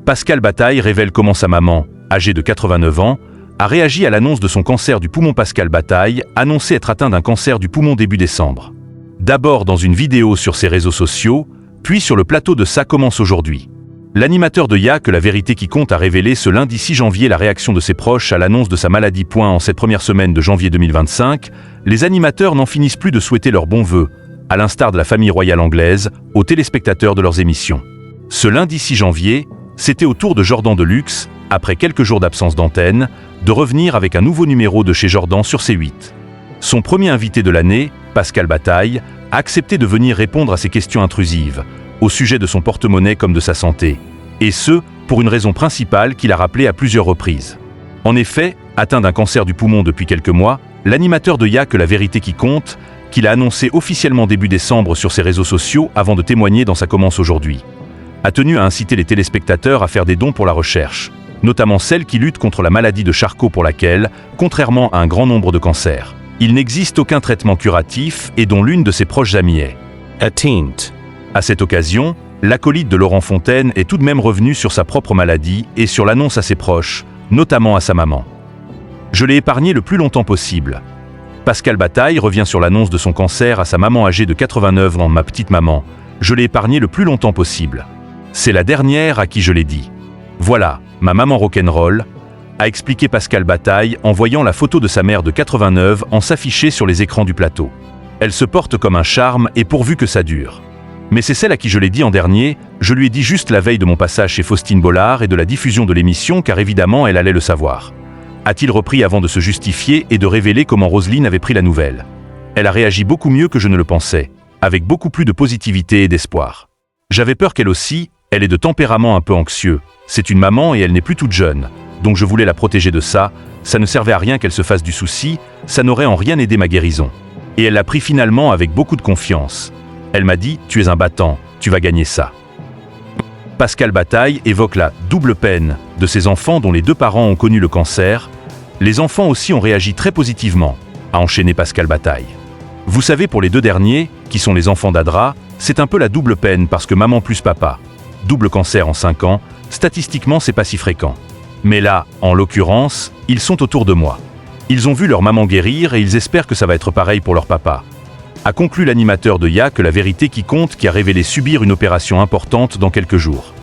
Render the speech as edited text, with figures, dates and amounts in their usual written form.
Pascal Bataille révèle comment sa maman, âgée de 89 ans, a réagi à l'annonce de son cancer du poumon. Pascal Bataille, annoncé être atteint d'un cancer du poumon début décembre. D'abord dans une vidéo sur ses réseaux sociaux, puis sur le plateau de Ça commence aujourd'hui. L'animateur de Y'a que la vérité qui compte a révélé ce lundi 6 janvier la réaction de ses proches à l'annonce de sa maladie. En cette première semaine de janvier 2025, les animateurs n'en finissent plus de souhaiter leurs bons vœux, à l'instar de la famille royale anglaise, aux téléspectateurs de leurs émissions. Ce lundi 6 janvier, c'était au tour de Jordan Deluxe, après quelques jours d'absence d'antenne, de revenir avec un nouveau numéro de chez Jordan sur C8. Son premier invité de l'année, Pascal Bataille, a accepté de venir répondre à ses questions intrusives, au sujet de son porte-monnaie comme de sa santé, et ce, pour une raison principale qu'il a rappelée à plusieurs reprises. En effet, atteint d'un cancer du poumon depuis quelques mois, l'animateur de Y'a que la vérité qui compte, qu'il a annoncé officiellement début décembre sur ses réseaux sociaux avant de témoigner dans Ça commence aujourd'hui, a tenu à inciter les téléspectateurs à faire des dons pour la recherche, notamment celle qui lutte contre la maladie de Charcot pour laquelle, contrairement à un grand nombre de cancers, il n'existe aucun traitement curatif et dont l'une de ses proches amies est atteinte. À cette occasion, l'acolyte de Laurent Fontaine est tout de même revenu sur sa propre maladie et sur l'annonce à ses proches, notamment à sa maman. Je l'ai épargné le plus longtemps possible. Pascal Bataille revient sur l'annonce de son cancer à sa maman âgée de 89 ans. Ma petite maman, je l'ai épargnée le plus longtemps possible. C'est la dernière à qui je l'ai dit. Voilà, ma maman rock'n'roll, a expliqué Pascal Bataille en voyant la photo de sa mère de 89 ans s'afficher sur les écrans du plateau. Elle se porte comme un charme et pourvu que ça dure. Mais c'est celle à qui je l'ai dit en dernier, je lui ai dit juste la veille de mon passage chez Faustine Bollard et de la diffusion de l'émission car évidemment elle allait le savoir. A-t-il repris avant de se justifier et de révéler comment Roselyne avait pris la nouvelle. Elle a réagi beaucoup mieux que je ne le pensais, avec beaucoup plus de positivité et d'espoir. J'avais peur qu'elle aussi, elle est de tempérament un peu anxieux, c'est une maman et elle n'est plus toute jeune, donc je voulais la protéger de ça, ça ne servait à rien qu'elle se fasse du souci, ça n'aurait en rien aidé ma guérison. Et elle l'a pris finalement avec beaucoup de confiance. Elle m'a dit « Tu es un battant, tu vas gagner ça ». Pascal Bataille évoque la « double peine » de ses enfants dont les deux parents ont connu le cancer. Les enfants aussi ont réagi très positivement, a enchaîné Pascal Bataille. Vous savez, pour les deux derniers, qui sont les enfants d'Adra, c'est un peu la double peine parce que maman plus papa. Double cancer en 5 ans, statistiquement c'est pas si fréquent. Mais là, en l'occurrence, ils sont autour de moi. Ils ont vu leur maman guérir et ils espèrent que ça va être pareil pour leur papa. A conclu l'animateur de Y'a que la vérité qui compte qui a révélé subir une opération importante dans quelques jours.